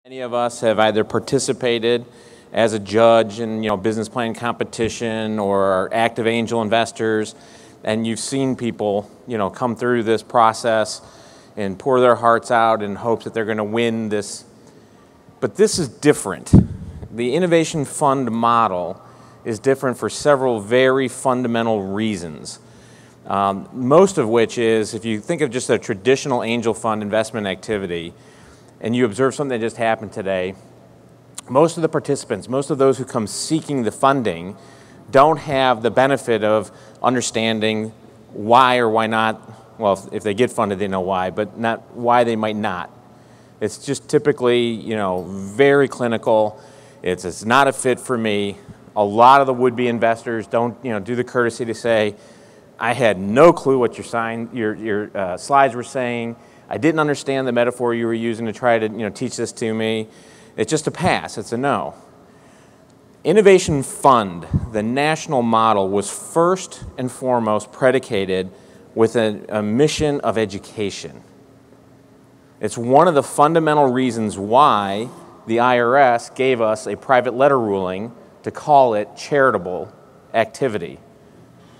Many of us have either participated as a judge in business plan competition or are active angel investors, and you've seen people come through this process and pour their hearts out in hopes that they're going to win this. But this is different. The Innovation Fund model is different for several very fundamental reasons. Most of which is, if you think of just a traditional angel fund investment activity, and you observe something that just happened today, most of the participants, most of those who come seeking the funding, don't have the benefit of understanding why or why not. Well, if they get funded, they know why, but not why they might not. It's just typically, very clinical. It's not a fit for me. A lot of the would-be investors don't, do the courtesy to say, I had no clue what your slides were saying. I didn't understand the metaphor you were using to try to teach this to me. It's just a pass. It's a no. Innovation Fund, the national model, was first and foremost predicated with a mission of education. It's one of the fundamental reasons why the IRS gave us a private letter ruling to call it charitable activity,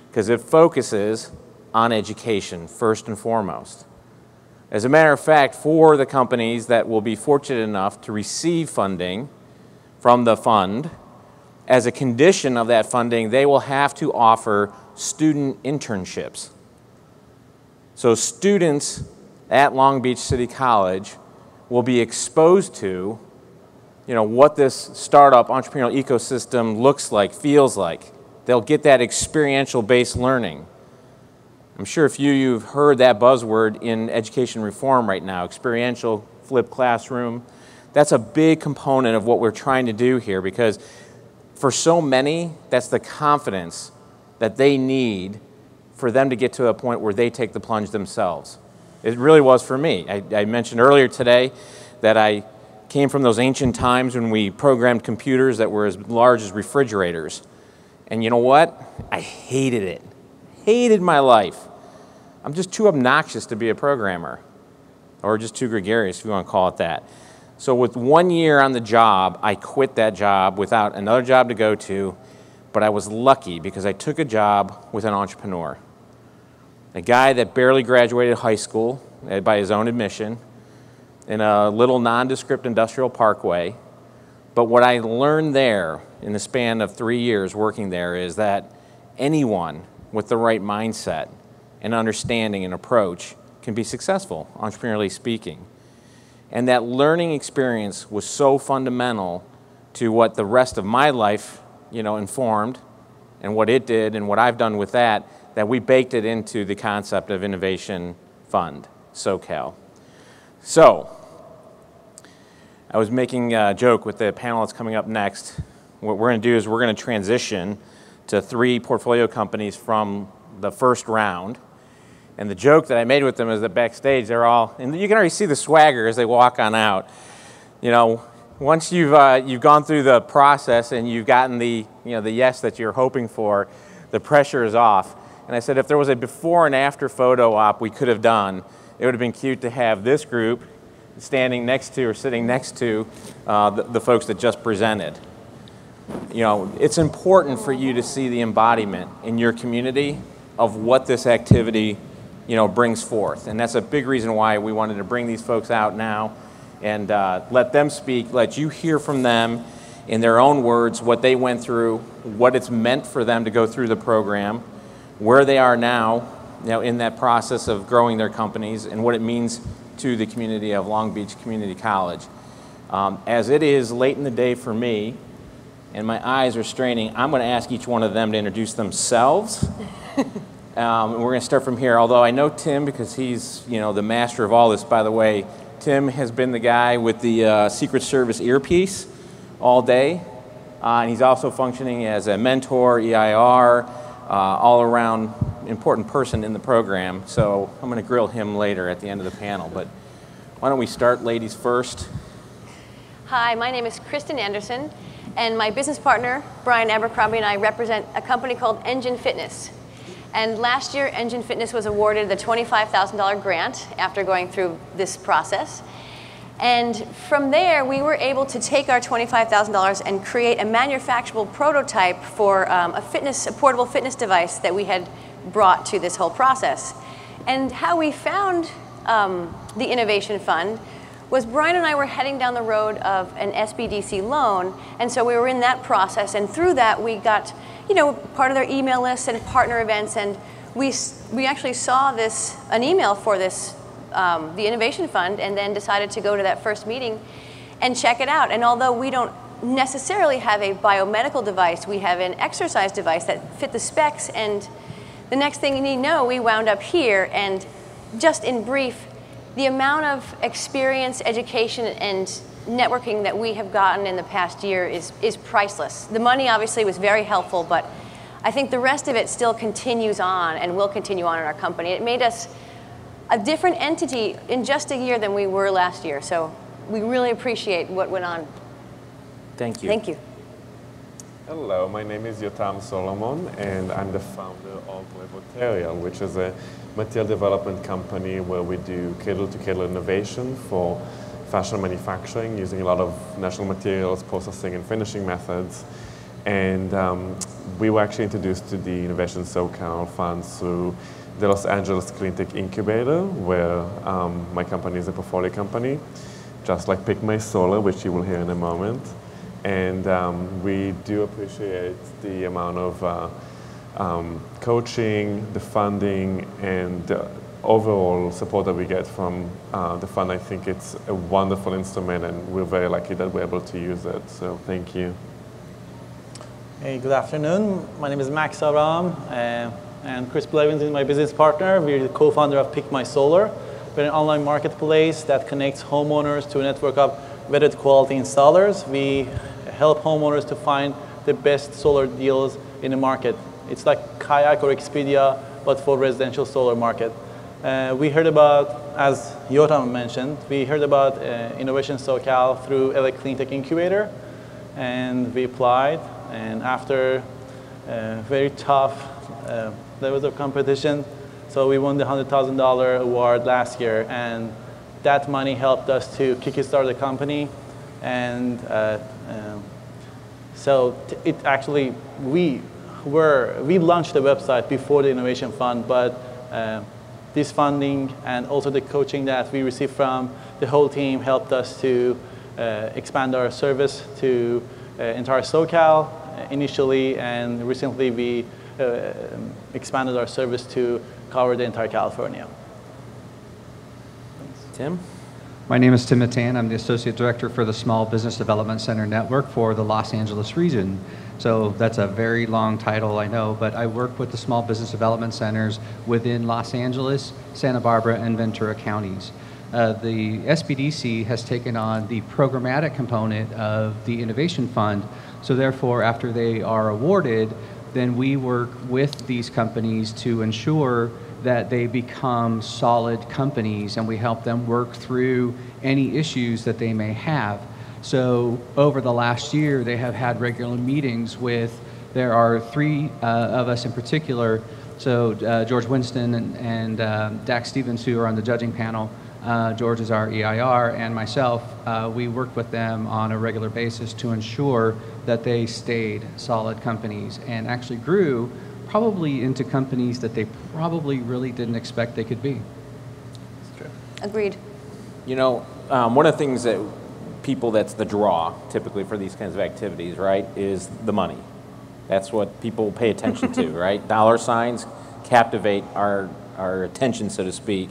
because it focuses on education first and foremost. As a matter of fact, for the companies that will be fortunate enough to receive funding from the fund, as a condition of that funding, they will have to offer student internships. So students at Long Beach City College will be exposed to what this startup entrepreneurial ecosystem looks like, feels like. They'll get that experiential-based learning. I'm sure a few of you have heard that buzzword in education reform right now, experiential, flipped classroom. That's a big component of what we're trying to do here, because for so many, that's the confidence that they need for them to get to a point where they take the plunge themselves. It really was for me. I mentioned earlier today that I came from those ancient times when we programmed computers that were as large as refrigerators. And you know what? I hated it. Hated my life. I'm just too obnoxious to be a programmer, or just too gregarious, if you want to call it that. So with 1 year on the job, I quit that job without another job to go to, but I was lucky because I took a job with an entrepreneur. A guy that barely graduated high school, by his own admission, in a little nondescript industrial parkway. But what I learned there in the span of 3 years working there is that anyone with the right mindset and understanding and approach can be successful, entrepreneurially speaking. And that learning experience was so fundamental to what the rest of my life, informed, and what it did and what I've done with that we baked it into the concept of Innovation Fund, SoCal. So, I was making a joke with the panel that's coming up next. What we're going to do is we're going to transition to 3 portfolio companies from the first round. And the joke that I made with them is that backstage they're all, and you can already see the swagger as they walk on out. Once you've gone through the process and you've gotten the yes that you're hoping for, the pressure is off. And I said if there was a before and after photo op we could have done, it would have been cute to have this group standing next to or sitting next to the folks that just presented. It's important for you to see the embodiment in your community of what this activity brings forth. And that's a big reason why we wanted to bring these folks out now and let them speak, let you hear from them in their own words what they went through, what it's meant for them to go through the program, where they are now, in that process of growing their companies, and what it means to the community of Long Beach Community College. As it is late in the day for me, and my eyes are straining, I'm going to ask each one of them to introduce themselves. And we're going to start from here, although I know Tim because he's the master of all this. By the way, Tim has been the guy with the Secret Service earpiece all day, and he's also functioning as a mentor, EIR, all-around important person in the program. So I'm going to grill him later at the end of the panel. But why don't we start, ladies first? Hi, my name is Kristen Anderson, and my business partner, Brian Abercrombie, and I represent a company called Engine Fitness. And last year, Engine Fitness was awarded the $25,000 grant after going through this process. And from there, we were able to take our $25,000 and create a manufacturable prototype for a portable fitness device that we had brought to this whole process. And how we found the Innovation Fund was Brian and I were heading down the road of an SBDC loan, and so we were in that process, and through that we got, part of their email list and partner events, and we actually saw an email for this, the Innovation Fund, and then decided to go to that first meeting and check it out. And although we don't necessarily have a biomedical device, we have an exercise device that fit the specs, and the next thing you need to know, we wound up here, and just in brief, the amount of experience, education, and networking that we have gotten in the past year is priceless. The money obviously was very helpful, but I think the rest of it still continues on and will continue on in our company. It made us a different entity in just a year than we were last year, so we really appreciate what went on. Thank you. Thank you. Hello, my name is Yotam Solomon, and I'm the founder of Levoterial, which is a material development company where we do cradle-to-cradle innovation for fashion manufacturing using a lot of natural materials, processing and finishing methods. And we were actually introduced to the Innovation SoCal Fund through the Los Angeles Clean Tech Incubator, where my company is a portfolio company, just like Pick My Solar, which you will hear in a moment. And we do appreciate the amount of coaching, the funding, and the overall support that we get from the fund. I think it's a wonderful instrument, and we're very lucky that we're able to use it. So thank you. Hey, good afternoon. My name is Max Abraham, and Chris Blevins is my business partner. We're the co-founder of Pick My Solar. We're an online marketplace that connects homeowners to a network of vetted quality installers. We help homeowners to find the best solar deals in the market. It's like Kayak or Expedia, but for residential solar market. We heard about, as Yotam mentioned, we heard about Innovation SoCal through LA Clean Tech Incubator, and we applied. And after very tough levels of competition, so we won the $100,000 award last year, and that money helped us to kickstart the company. And so it actually, we launched the website before the Innovation Fund, but this funding and also the coaching that we received from the whole team helped us to expand our service to entire SoCal initially, and recently we expanded our service to cover the entire California. Tim? My name is Tim Matan. I'm the Associate Director for the Small Business Development Center Network for the Los Angeles region. So that's a very long title, I know, but I work with the Small Business Development Centers within Los Angeles, Santa Barbara, and Ventura counties. The SBDC has taken on the programmatic component of the Innovation Fund, so therefore after they are awarded, then we work with these companies to ensure that they become solid companies, and we help them work through any issues that they may have. So over the last year, they have had regular meetings with, there are three of us in particular, so George Winston and Dax Stevens, who are on the judging panel. George is our EIR, and myself, we worked with them on a regular basis to ensure that they stayed solid companies and actually grew probably into companies that they probably really didn't expect they could be. That's true. Agreed. You know, one of the things that that's the draw typically for these kinds of activities, right, is the money. That's what people pay attention to, right? Dollar signs captivate our attention, so to speak.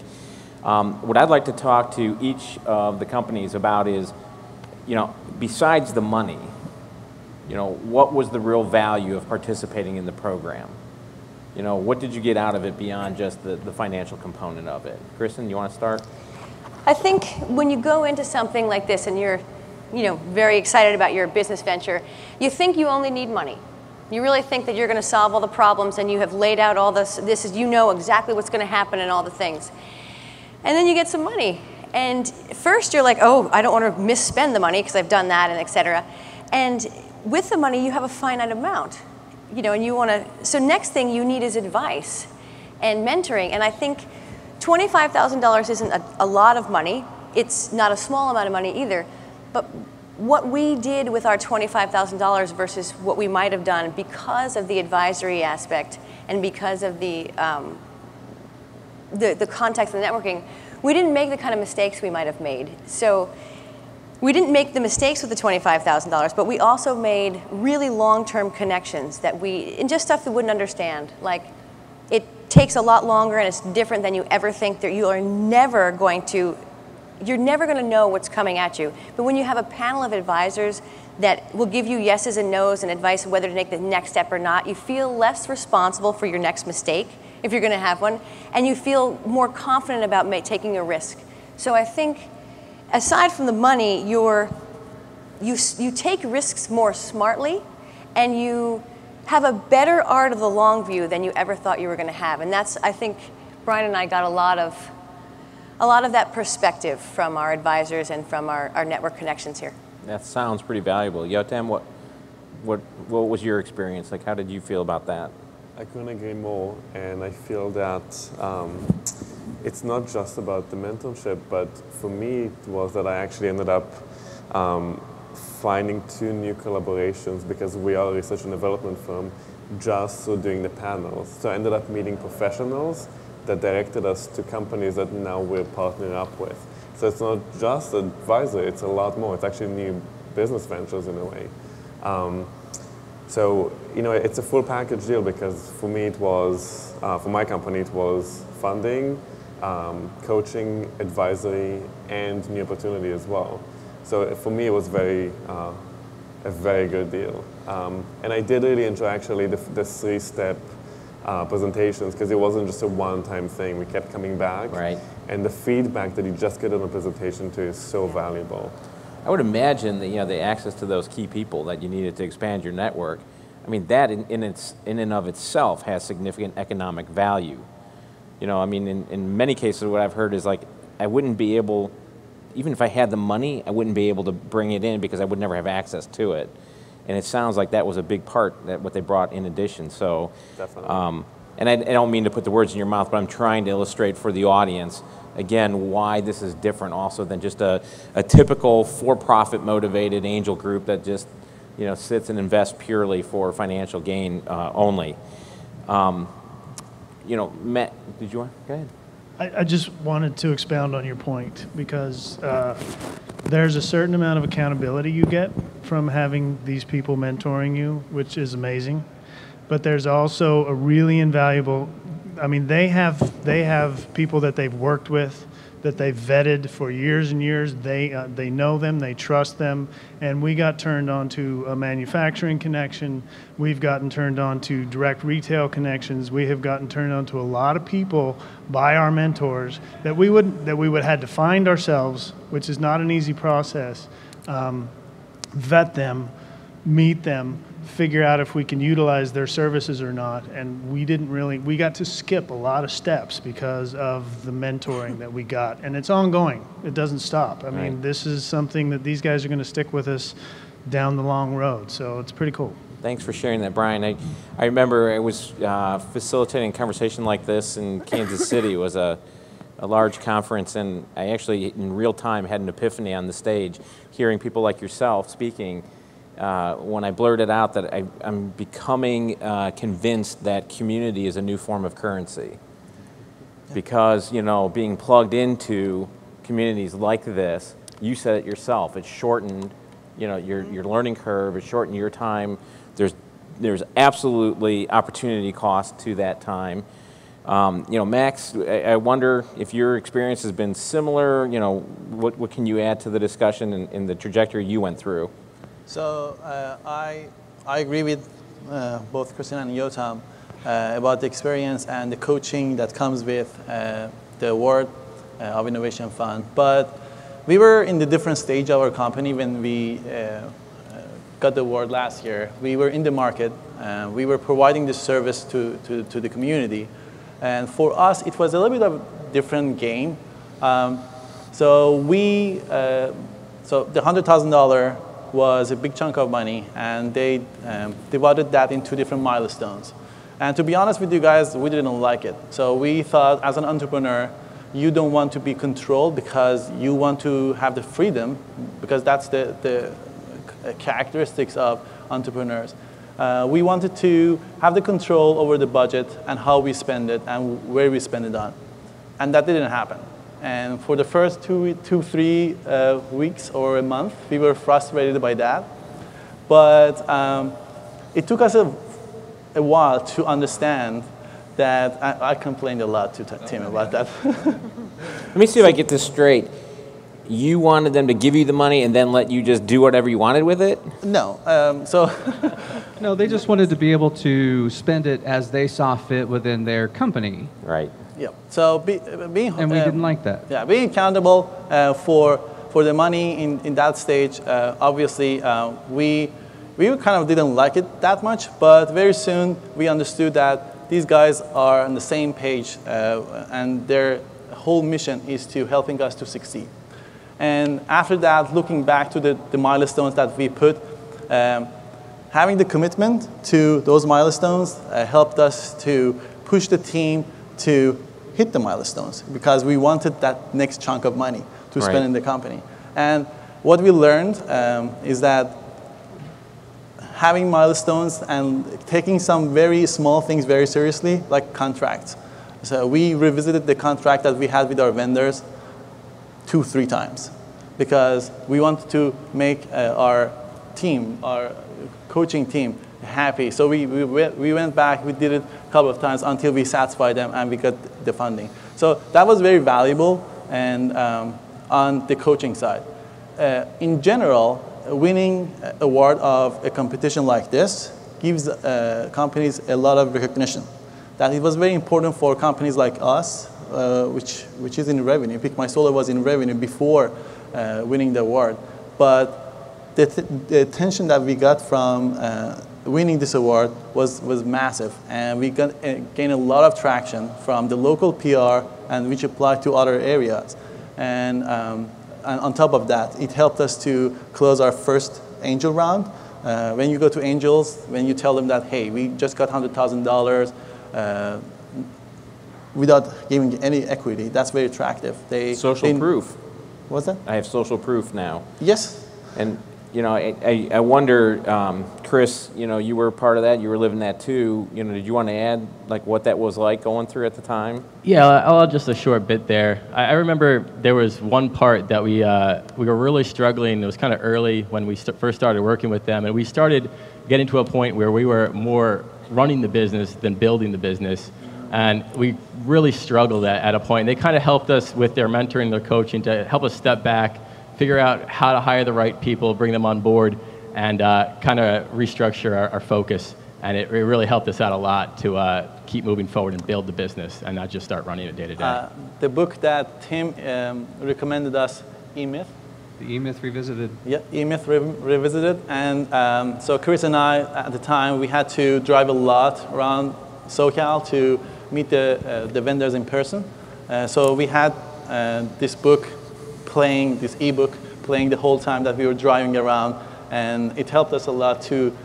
What I'd like to talk to each of the companies about is, besides the money, what was the real value of participating in the program? What did you get out of it beyond just the financial component of it? Kristen, you want to start? I think when you go into something like this and you're, very excited about your business venture, you think you only need money. You really think that you're going to solve all the problems, and you have laid out all this is, exactly what's going to happen and all the things. And then you get some money. And first you're like, oh, I don't want to misspend the money because I've done that, and et cetera. And with the money, you have a finite amount, and you want to, so next thing you need is advice and mentoring. And I think $25,000 isn't a lot of money it's not a small amount of money either. But what we did with our $25,000 versus what we might have done because of the advisory aspect and because of the context and the networking, we didn't make the kind of mistakes we might have made. So we didn't make the mistakes with the $25,000, but we also made really long-term connections and just stuff that we wouldn't understand. Like, it takes a lot longer and it's different than you ever think. That you're never going to know what's coming at you. But when you have a panel of advisors that will give you yeses and nos and advice on whether to take the next step or not, you feel less responsible for your next mistake, if you're going to have one, and you feel more confident about taking a risk. So I think, aside from the money, you take risks more smartly, and you have a better art of the long view than you ever thought you were going to have. And that's, I think, Brian and I got a lot of that perspective from our advisors and from our network connections here. That sounds pretty valuable. Yotam, what was your experience? Like, how did you feel about that? I couldn't agree more, and I feel that it's not just about the mentorship, but for me it was that I actually ended up finding 2 new collaborations because we are a research and development firm just through doing the panels. So I ended up meeting professionals that directed us to companies that now we're partnering up with. So it's not just advisor, it's a lot more. It's actually new business ventures in a way. So, it's a full package deal because for me it was, for my company it was funding, coaching, advisory, and new opportunity as well. So for me it was a very good deal. And I did really enjoy actually the 3-step presentations because it wasn't just a one-time thing. We kept coming back. Right. And the feedback that you just get on a presentation too is so valuable. I would imagine that the access to those key people that you needed to expand your network, I mean, that in and of itself has significant economic value. In many cases what I've heard is like, I wouldn't be able, even if I had the money, I wouldn't be able to bring it in because I would never have access to it. And it sounds like that was a big part, that what they brought in addition. So, definitely. And I don't mean to put the words in your mouth, but I'm trying to illustrate for the audience, again, why this is different also than just a typical for-profit motivated angel group that just sits and invests purely for financial gain only. Matt, did you want? Go ahead. I just wanted to expound on your point because there's a certain amount of accountability you get from having these people mentoring you, which is amazing. But there's also a really invaluable, they have people that they've worked with, that they've vetted for years and years. They know them, they trust them, and we got turned on to a manufacturing connection. We've gotten turned on to direct retail connections. We have gotten turned on to a lot of people by our mentors that we would had to find ourselves, which is not an easy process. Vet them, meet them, figure out if we can utilize their services or not. And we got to skip a lot of steps because of the mentoring that we got. And it's ongoing. It doesn't stop. I mean, this is something that these guys are going to stick with us down the long road. So it's pretty cool. Thanks for sharing that, Brian. I remember I was facilitating a conversation like this in Kansas City. It was a large conference, and I actually, in real time, had an epiphany on the stage, hearing people like yourself speaking. When I blurted out that I'm becoming convinced that community is a new form of currency. Because, being plugged into communities like this, you said it yourself, it's shortened, your learning curve, it's shortened your time. There's absolutely opportunity cost to that time. Max, I wonder if your experience has been similar, what can you add to the discussion in the trajectory you went through? So I agree with both Christina and Yotam about the experience and the coaching that comes with the award of Innovation Fund. But we were in the different stage of our company when we got the award last year. We were in the market. We were providing this service to the community. And for us, it was a little bit of a different game. So the $100,000 was a big chunk of money, and they divided that into different milestones. And to be honest with you guys, we didn't like it. So we thought, as an entrepreneur, you don't want to be controlled because you want to have the freedom, because that's the characteristics of entrepreneurs. We wanted to have the control over the budget and how we spend it and where we spend it on. And that didn't happen. And for the first 3 weeks or a month, we were frustrated by that. But it took us a while to understand that. I complained a lot to Tim about that. Let me see if I get this straight. You wanted them to give you the money and then let you just do whatever you wanted with it? No. No, they just wanted to be able to spend it as they saw fit within their company. Right. Yeah. So being And we didn't like that. Yeah, being accountable for the money in that stage. Obviously, we kind of didn't like it that much, but very soon we understood that these guys are on the same page, and their whole mission is to helping us to succeed. And after that, looking back to the milestones that we put, having the commitment to those milestones helped us to push the team to hit the milestones, because we wanted that next chunk of money to spend in the company. And what we learned is that having milestones and taking some very small things very seriously, like contracts. So we revisited the contract that we had with our vendors 2-3 times, because we wanted to make our team, our coaching team, happy. So we went back, we did it a couple of times until we satisfied them and we got the funding. So that was very valuable, and on the coaching side. In general, winning an award of a competition like this gives companies a lot of recognition. That it was very important for companies like us, which is in revenue. Pick My Solar was in revenue before winning the award. But the attention that we got from winning this award was massive, and we gained a lot of traction from the local PR, and which applied to other areas. And on top of that, it helped us to close our first angel round. When you go to angels, when you tell them that, hey, we just got $100,000 without giving any equity, that's very attractive. Social proof. What's that? I have social proof now. Yes. And you know, I wonder, Chris, you know, you were part of that, you were living that too. You know, did you want to add like what that was like going through at the time? Yeah, I'll add just a short bit there. I remember there was one part that we were really struggling. It was kind of early when we first started working with them, and we started getting to a point where we were more running the business than building the business. And we really struggled at a point. They kind of helped us with their mentoring, their coaching, to help us step back, figure out how to hire the right people, bring them on board, and kind of restructure our focus. And it really helped us out a lot to keep moving forward and build the business and not just start running it day to day. The book that Tim recommended us, E-Myth. The E-Myth Revisited. Yeah, E-Myth Revisited. And so Chris and I, at the time, we had to drive a lot around SoCal to meet the vendors in person. So we had this book playing, this ebook playing the whole time that we were driving around, and it helped us a lot to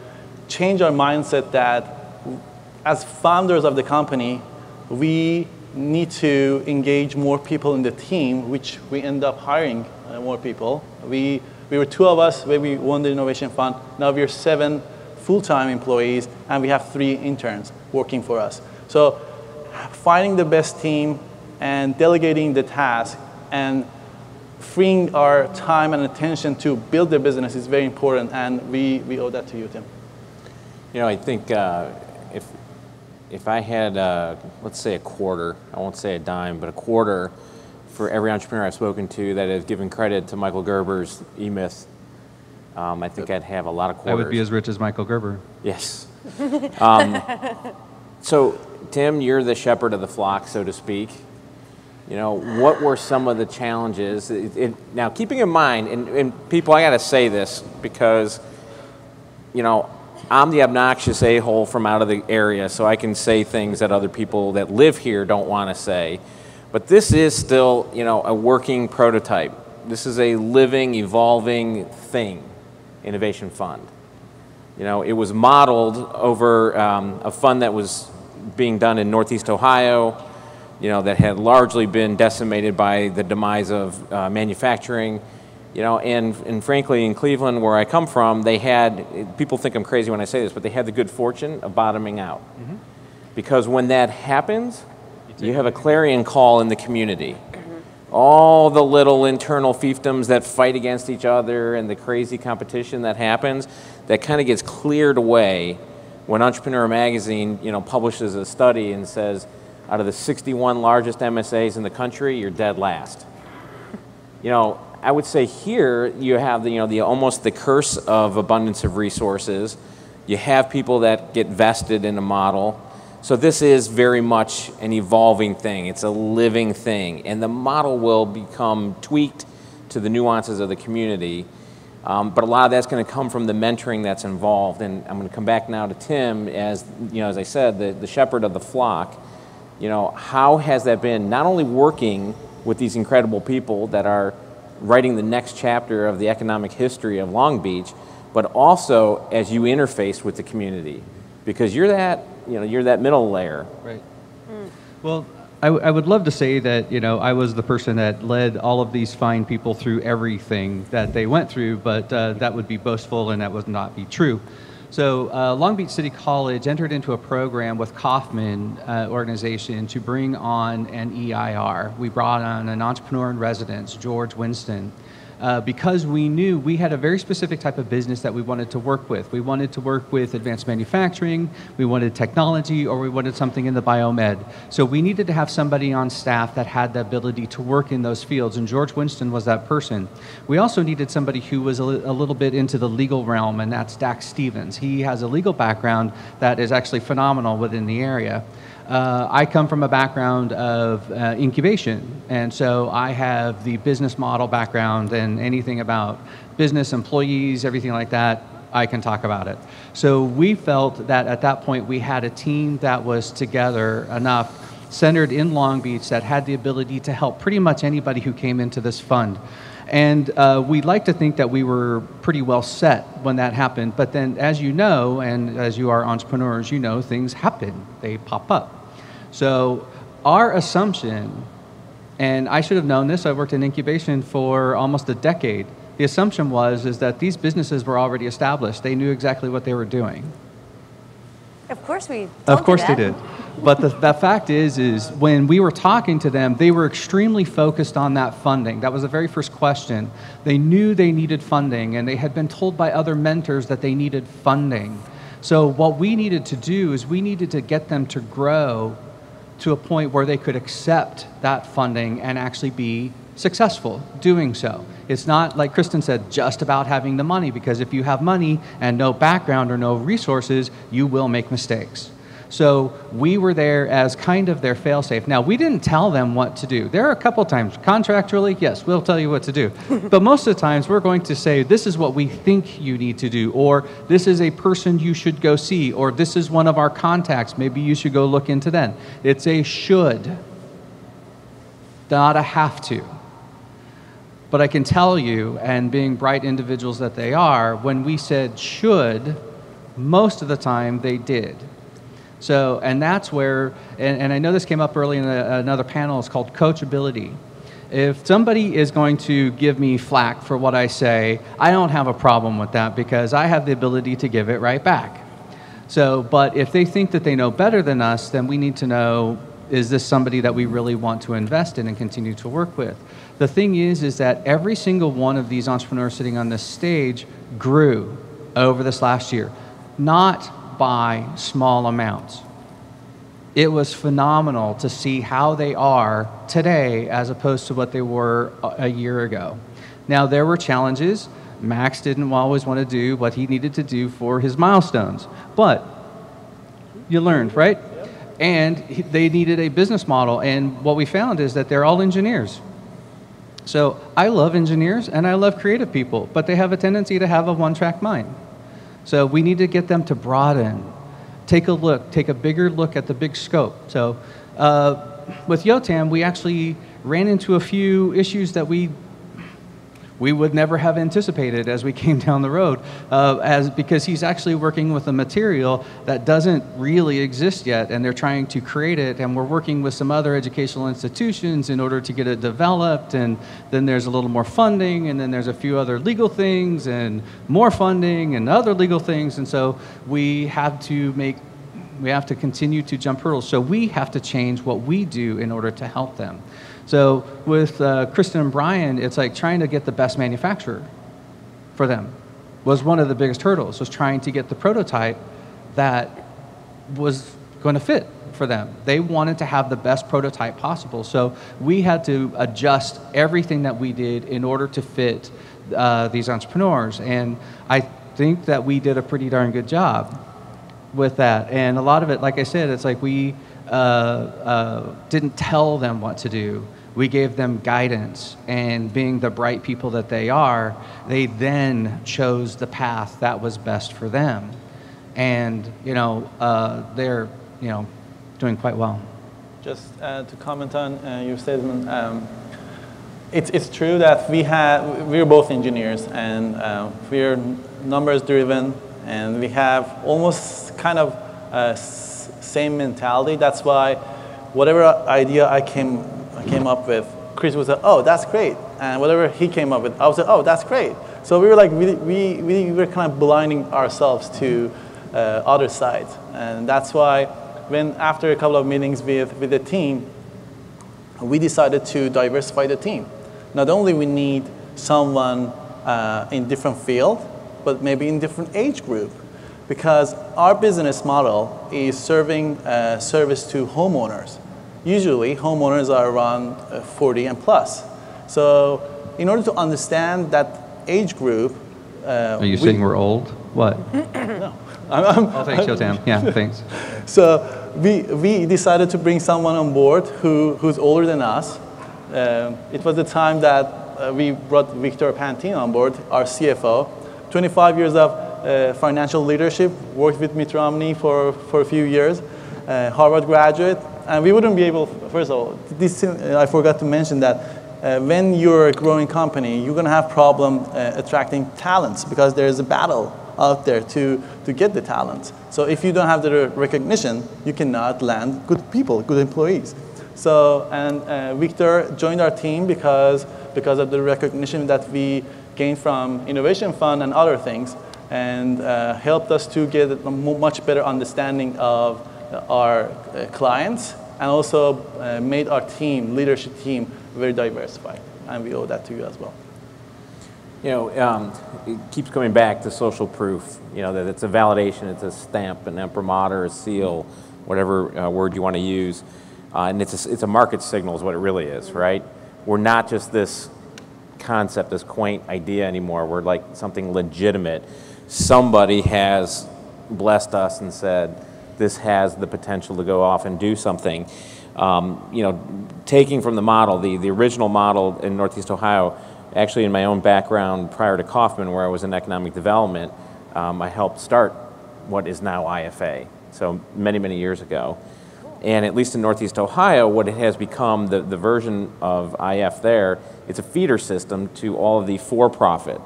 change our mindset that as founders of the company, we need to engage more people in the team, which we end up hiring more people. We were 2 of us when we won the Innovation Fund. Now we're 7 full-time employees, and we have 3 interns working for us. So finding the best team and delegating the task and freeing our time and attention to build the business is very important, and we owe that to you, Tim. You know, I think if I had, let's say a quarter, I won't say a dime, but a quarter for every entrepreneur I've spoken to that has given credit to Michael Gerber's E-Myth, I think I'd have a lot of quarters. I would be as rich as Michael Gerber. Yes. So, Tim, you're the shepherd of the flock, so to speak. You know, what were some of the challenges? Now, keeping in mind, and people, I got to say this because, you know, I'm the obnoxious a-hole from out of the area, so I can say things that other people that live here don't want to say. But this is still, you know, a working prototype. This is a living, evolving thing, Innovation Fund. You know, it was modeled over a fund that was being done in Northeast Ohio. that had largely been decimated by the demise of manufacturing. And frankly, in Cleveland, where I come from, they had, people think I'm crazy when I say this, but they had the good fortune of bottoming out. Mm-hmm. Because when that happens, you have a clarion call in the community. Mm-hmm. All the little internal fiefdoms that fight against each other and the crazy competition that happens, that kind of gets cleared away when Entrepreneur Magazine, publishes a study and says, out of the 61 largest MSAs in the country, you're dead last. I would say here you have the almost the curse of abundance of resources. You have people that get vested in a model. So this is very much an evolving thing. It's a living thing, and the model will become tweaked to the nuances of the community. But a lot of that's going to come from the mentoring that's involved. And I'm going to come back now to Tim as as I said, the shepherd of the flock. How has that been? Not only working with these incredible people that are writing the next chapter of the economic history of Long Beach, but also as you interface with the community, because you're that middle layer. Right. Well, I would love to say that I was the person that led all of these fine people through everything that they went through, but that would be boastful and that would not be true. So Long Beach City College entered into a program with Kauffman organization to bring on an EIR. We brought on an entrepreneur in residence, George Winston, because we knew we had a very specific type of business that we wanted to work with. We wanted to work with advanced manufacturing, we wanted technology, or we wanted something in the biomed. So we needed to have somebody on staff that had the ability to work in those fields, and George Winston was that person. We also needed somebody who was a little bit into the legal realm, and that's Dax Stevens. He has a legal background that is actually phenomenal within the area. I come from a background of incubation, and so I have the business model background, and anything about business, employees, everything like that, I can talk about it. So we felt that at that point we had a team that was together enough, centered in Long Beach, that had the ability to help pretty much anybody who came into this fund. And we'd like to think that we were pretty well set when that happened. But then, as you know, and as you are entrepreneurs, things happen. They pop up. So our assumption, and I should have known this, I worked in incubation for almost a decade. The assumption is that these businesses were already established. They knew exactly what they were doing. Of course we Of course they did. But the fact is when we were talking to them, they were extremely focused on that funding. That was the very first question. They knew they needed funding, and they had been told by other mentors that they needed funding. So what we needed to do is we needed to get them to grow to a point where they could accept that funding and actually be successful doing so. It's not, like Kristen said, just about having the money, because if you have money and no background or no resources, you will make mistakes. So we were there as kind of their fail-safe. Now, we didn't tell them what to do. There are a couple times, contractually, yes, we'll tell you what to do. But most of the times, we're going to say, this is what we think you need to do, or this is a person you should go see, or this is one of our contacts, maybe you should go look into them. It's a should, not a have to. But I can tell you, and being bright individuals that they are, when we said should, most of the time they did. So, and that's where, and I know this came up early in another panel, it's called coachability. If somebody is going to give me flack for what I say, I don't have a problem with that because I have the ability to give it right back. So, but if they think that they know better than us, then we need to know, is this somebody that we really want to invest in and continue to work with? The thing is that every single one of these entrepreneurs sitting on this stage grew over this last year, not by small amounts. It was phenomenal to see how they are today as opposed to what they were a year ago. Now, there were challenges. Max didn't always want to do what he needed to do for his milestones, but you learned, right? And they needed a business model, and what we found is that they're all engineers. So I love engineers and I love creative people, but they have a tendency to have a one-track mind. So we need to get them to broaden, take a bigger look at the big scope. So with Yotam, we actually ran into a few issues that we we would never have anticipated as we came down the road, because he's actually working with a material that doesn't really exist yet, and they're trying to create it, and we're working with some other educational institutions in order to get it developed, and then there's a little more funding, and then there's a few other legal things, and more funding, and other legal things, and so we have to continue to jump hurdles. So we have to change what we do in order to help them. So with Kristen and Brian, it's like trying to get the best manufacturer for them was one of the biggest hurdles, was trying to get the prototype that was going to fit for them. They wanted to have the best prototype possible. So we had to adjust everything that we did in order to fit these entrepreneurs. And I think that we did a pretty darn good job with that. And a lot of it, like I said, it's like we didn't tell them what to do. We gave them guidance, and being the bright people that they are, they then chose the path that was best for them. And, they're, doing quite well. Just to comment on your statement, it's true that we're both engineers, and we're numbers driven, and we have almost kind of same mentality. That's why whatever idea I came up with, Chris would say, "Oh, that's great," and whatever he came up with, I would say, "Oh, that's great." So we were like, we were kind of blinding ourselves to other sides, and that's why when after a couple of meetings with the team, we decided to diversify the team. Not only we need someone in different field, but maybe in different age group, because our business model is serving service to homeowners. Usually, homeowners are around 40 and plus. So in order to understand that age group... Are you saying we're old? What? No. Oh, thanks, Yotam. Yeah, thanks. So we decided to bring someone on board who's older than us. It was the time that we brought Victor Pantine on board, our CFO. 25 years of financial leadership, worked with Mitt Romney for a few years, Harvard graduate. And we wouldn't be able, first of all, I forgot to mention that when you're a growing company, you're going to have problem attracting talents, because there's a battle out there to get the talent. So if you don't have the recognition, you cannot land good people, good employees. So, and Victor joined our team because of the recognition that we gained from Innovation Fund and other things, and helped us to get a much better understanding of our clients, and also made our team, leadership team, very diversified. And we owe that to you as well. It keeps coming back to social proof, that it's a validation, it's a stamp, an imprimatur, a seal, whatever word you want to use. And it's a market signal is what it really is, right? We're not just this concept, this quaint idea anymore. We're like something legitimate. Somebody has blessed us and said, this has the potential to go off and do something. Taking from the model, the original model in Northeast Ohio, actually in my own background prior to Kauffman, where I was in economic development, I helped start what is now IFA, so many, many years ago. And at least in Northeast Ohio, what it has become, the version of IF there, it's a feeder system to all of the for-profit.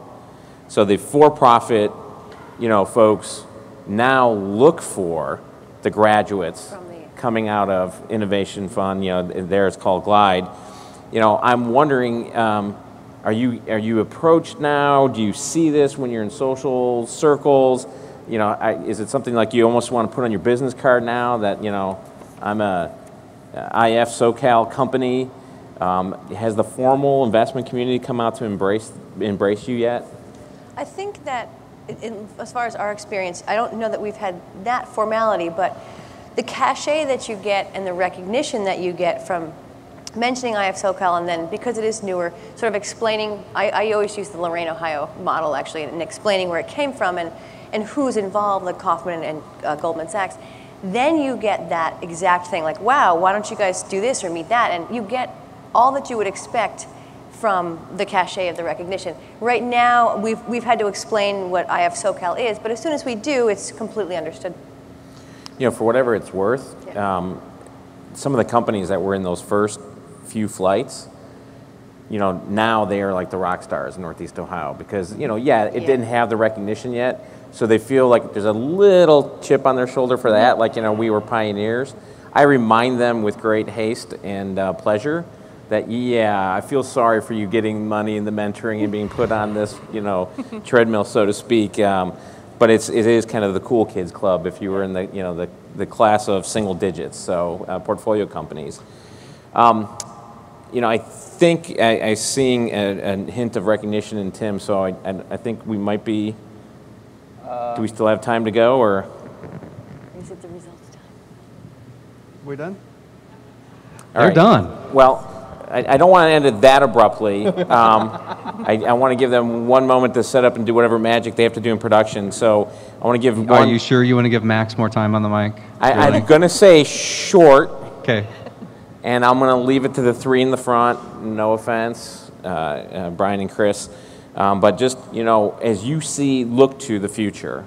So the for-profit, folks now look for the graduates coming out of Innovation Fund, there it's called GLIDE. I'm wondering, are you approached now? Do you see this when you're in social circles? Is it something like you almost want to put on your business card now that, I'm a IF SoCal company? Has the formal investment community come out to embrace you yet? I think that, as far as our experience, I don't know that we've had that formality, but the cachet that you get and the recognition that you get from mentioning IF SoCal, and then because it is newer, sort of explaining, I always use the Lorain, Ohio model actually, and explaining where it came from and who's involved, like Kauffman and Goldman Sachs. Then you get that exact thing, like, wow, why don't you guys do this or meet that? And you get all that you would expect from the cachet of the recognition. Right now, we've had to explain what IF SoCal is, but as soon as we do, it's completely understood. For whatever it's worth, some of the companies that were in those first few flights, you know, now they are like the rock stars in Northeast Ohio because, you know, yeah, it didn't have the recognition yet. So they feel like there's a little chip on their shoulder for that, like, you know, we were pioneers. I remind them with great haste and pleasure that, yeah, I feel sorry for you getting money in the mentoring and being put on this, you know, treadmill, so to speak. But it is kind of the cool kids club if you were in the, you know, the class of single digits, so portfolio companies. You know, I think I'm seeing a hint of recognition in Tim, so I think we might be, do we still have time to go, or? Is it the results time? We're done? They're done. Well, I don't want to end it that abruptly. I want to give them one moment to set up and do whatever magic they have to do in production. So I want to give Are you sure you want to give Max more time on the mic? I'm going to say short. Okay. And I'm going to leave it to the three in the front. No offense, Brian and Chris. But just, you know, as you look to the future,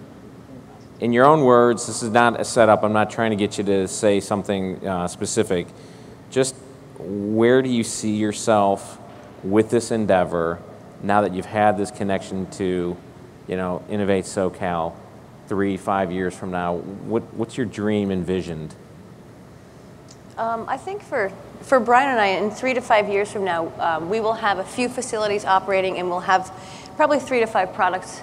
in your own words, this is not a setup. I'm not trying to get you to say something specific. Just where do you see yourself with this endeavor now that you've had this connection to, you know, Innovate SoCal 3-5 years from now? What's your dream envisioned? I think for Brian and I, in 3 to 5 years from now, we will have a few facilities operating, and we'll have probably 3 to 5 products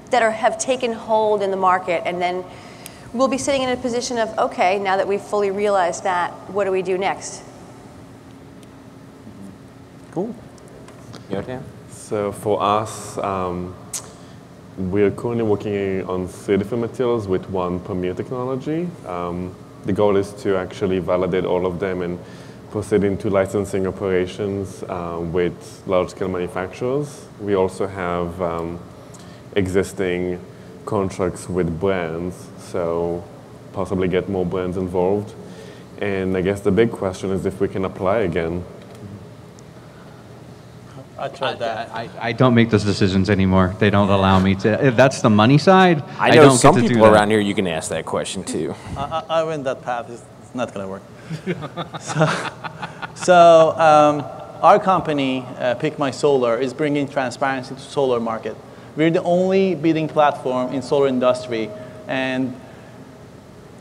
that have taken hold in the market, and then we'll be sitting in a position of, okay, now that we've fully realized that, what do we do next? Cool. Yotam? So for us, we're currently working on 3 different materials with one premier technology. The goal is to actually validate all of them and proceed into licensing operations with large-scale manufacturers. We also have existing contracts with brands, so possibly get more brands involved. And I guess the big question is if we can apply again. I tried that. I don't make those decisions anymore. They don't allow me to. If that's the money side, I don't know get some to do people that. around here you can ask that question to. I went that path. It's not going to work. So our company, Pick My Solar, is bringing transparency to solar market. We're the only bidding platform in solar industry, and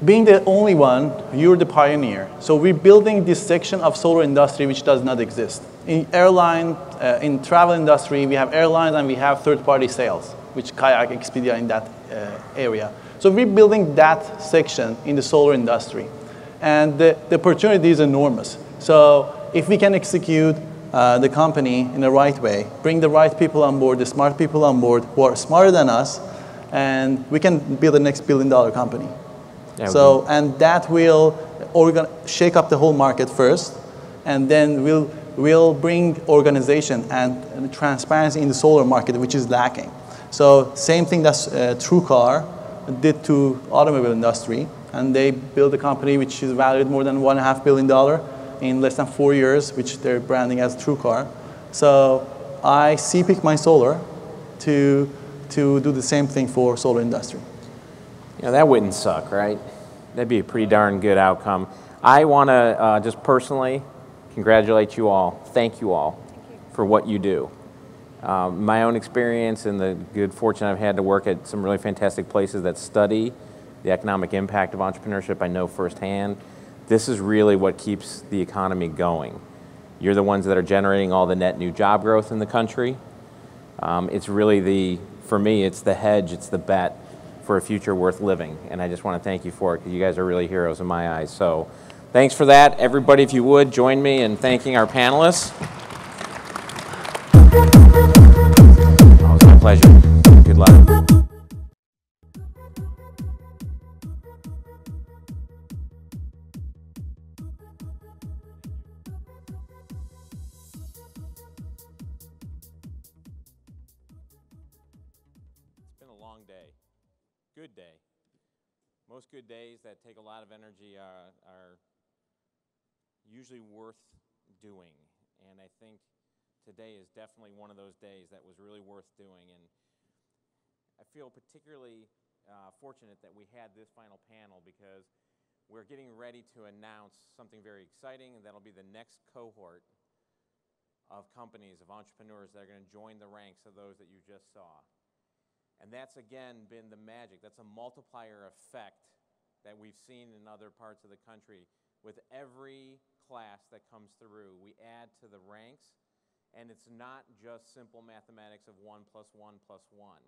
being the only one, you're the pioneer. So we're building this section of solar industry which does not exist. In airline, in travel industry, we have airlines and we have third-party sales, which Kayak, Expedia in that area. So we're building that section in the solar industry. And the opportunity is enormous. So if we can execute the company in the right way, bring the right people on board, the smart people on board who are smarter than us, and we can build the next billion-dollar company. Yeah, so, and that will shake up the whole market first, and then we'll bring organization and transparency in the solar market, which is lacking. So same thing that TrueCar did to automobile industry, and they built a company which is valued more than $1.5 billion in less than 4 years, which they're branding as TrueCar. So I see Pick My Solar to do the same thing for solar industry. You know, that wouldn't suck, right? That'd be a pretty darn good outcome. I want to just personally congratulate you all. Thank you all for what you do. My own experience and the good fortune I've had to work at some really fantastic places that study the economic impact of entrepreneurship, I know firsthand. This is really what keeps the economy going. You're the ones that are generating all the net new job growth in the country. It's really for me, it's the hedge, it's the bet for a future worth living. And I just want to thank you for it, because you guys are really heroes in my eyes. So thanks for that. Everybody, if you would, join me in thanking our panelists. Always my pleasure. Good luck. Good day. Most good days that take a lot of energy are usually worth doing, and I think today is definitely one of those days that was really worth doing. And I feel particularly fortunate that we had this final panel, because we're getting ready to announce something very exciting, and that'll be the next cohort of companies, of entrepreneurs that are going to join the ranks of those that you just saw. And that's, again, been the magic. That's a multiplier effect that we've seen in other parts of the country. With every class that comes through, we add to the ranks, and it's not just simple mathematics of 1 + 1 + 1.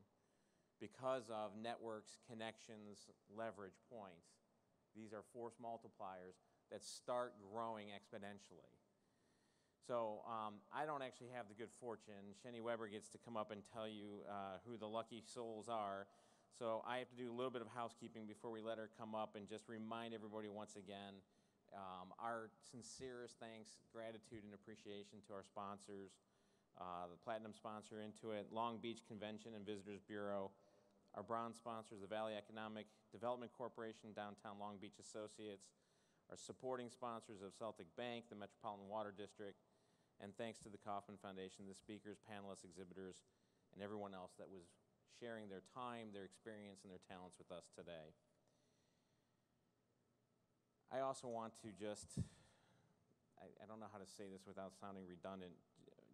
Because of networks, connections, leverage points, these are force multipliers that start growing exponentially. So I don't actually have the good fortune. Sheni Weber gets to come up and tell you who the lucky souls are. So I have to do a little bit of housekeeping before we let her come up and just remind everybody once again our sincerest thanks, gratitude, and appreciation to our sponsors, the Platinum sponsor Intuit, Long Beach Convention and Visitors Bureau, our bronze sponsors, the Valley Economic Development Corporation, Downtown Long Beach Associates, our supporting sponsors of Celtic Bank, the Metropolitan Water District, and thanks to the Kauffman Foundation, the speakers, panelists, exhibitors, and everyone else that was sharing their time, their experience, and their talents with us today. I also want to just, I don't know how to say this without sounding redundant,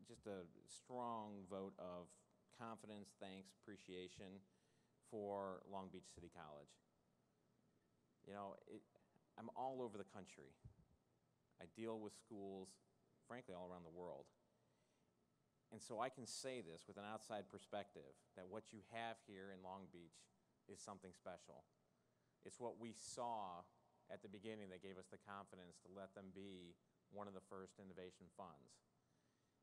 just a strong vote of confidence, thanks, appreciation for Long Beach City College. You know, I'm all over the country. I deal with schools, frankly, all around the world. And so I can say this with an outside perspective, that what you have here in Long Beach is something special. It's what we saw at the beginning that gave us the confidence to let them be one of the first innovation funds.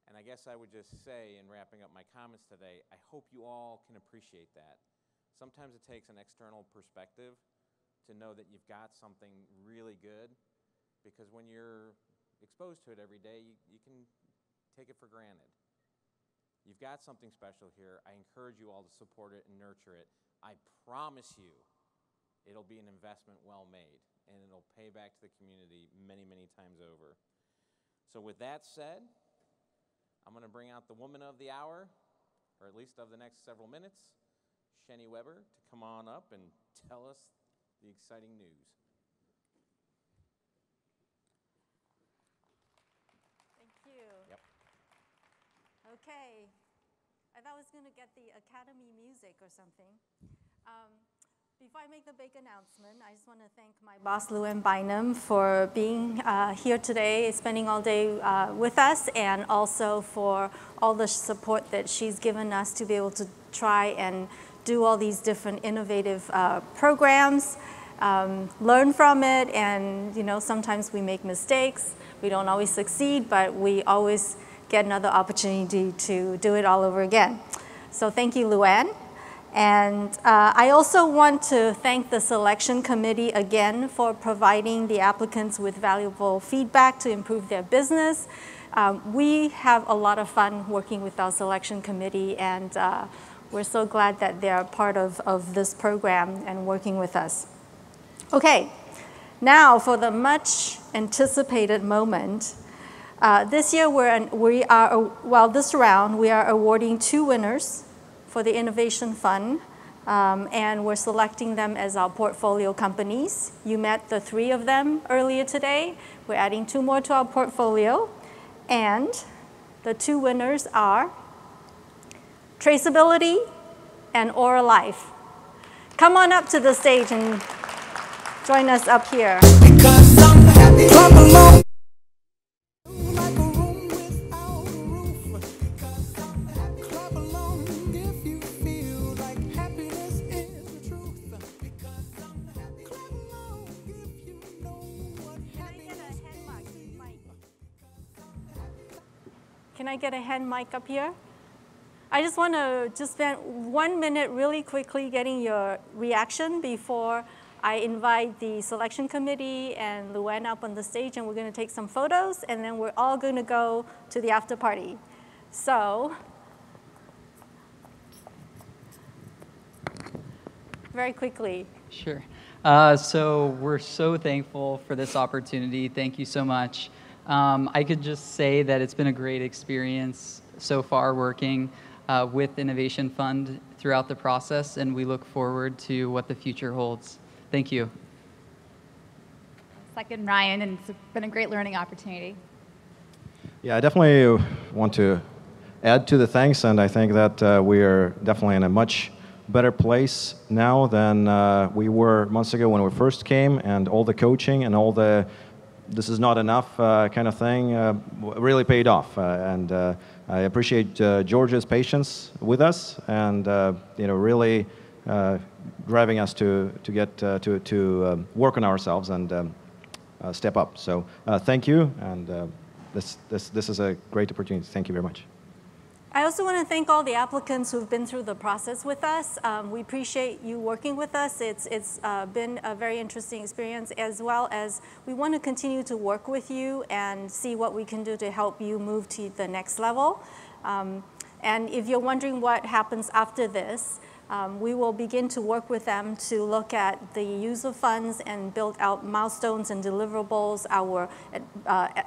And I guess I would just say, in wrapping up my comments today, I hope you all can appreciate that. Sometimes it takes an external perspective to know that you've got something really good, because when you're exposed to it every day, you can take it for granted. You've got something special here. I encourage you all to support it and nurture it. I promise you it'll be an investment well made, and it'll pay back to the community many, many times over. So with that said, I'm going to bring out the woman of the hour, or at least of the next several minutes, Sheni Weber, to come on up and tell us the exciting news. Thank you. Yep. Okay. I thought I was going to get the Academy music or something. Before I make the big announcement, I just want to thank my boss, Lou-Anne Bynum, for being here today, spending all day with us, and also for all the support that she's given us to be able to try and do all these different innovative programs, learn from it, and sometimes we make mistakes. We don't always succeed, but we always get another opportunity to do it all over again. So thank you, Lou-Anne. And I also want to thank the selection committee again for providing the applicants with valuable feedback to improve their business. We have a lot of fun working with our selection committee, and we're so glad that they're part of this program and working with us. Okay, now for the much anticipated moment. This year, this round, we are awarding 2 winners for the Innovation Fund, and we're selecting them as our portfolio companies. You met the 3 of them earlier today. We're adding 2 more to our portfolio, and the 2 winners are Traceability and Aura Life. Come on up to the stage and join us up here. Because I'm happy, clap along. Like a room without a roof. Because I'm happy, clap along if you feel like happiness is the truth. Because I'm happy, clap along if you know what happiness is. Can I get a hand mic up here? I just want to spend 1 minute really quickly getting your reaction before I invite the selection committee and Lou-Anne up on the stage, and we're going to take some photos, and then we're all going to go to the after party. So, very quickly. Sure. So we're so thankful for this opportunity. Thank you so much. I could just say that it's been a great experience so far working with Innovation Fund throughout the process, and we look forward to what the future holds. Thank you. Second, Ryan, and it's been a great learning opportunity. Yeah, I definitely want to add to the thanks, and I think that we are definitely in a much better place now than we were months ago when we first came, and all the coaching and all the this is not enough kind of thing really paid off. And I appreciate George's patience with us, and really driving us to get to work on ourselves and step up. So thank you, and this is a great opportunity. Thank you very much. I also want to thank all the applicants who've been through the process with us. We appreciate you working with us. It's been a very interesting experience, as well as we want to continue to work with you and see what we can do to help you move to the next level. And if you're wondering what happens after this, we will begin to work with them to look at the use of funds and build out milestones and deliverables. Our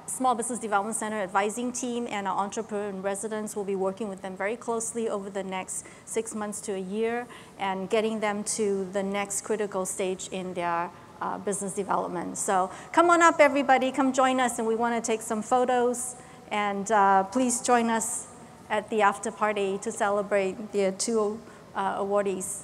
Small Business Development Center advising team and our entrepreneur and residents will be working with them very closely over the next 6 months to a year and getting them to the next critical stage in their business development. So come on up, everybody. Come join us, and we want to take some photos. And please join us at the after party to celebrate the two awardees.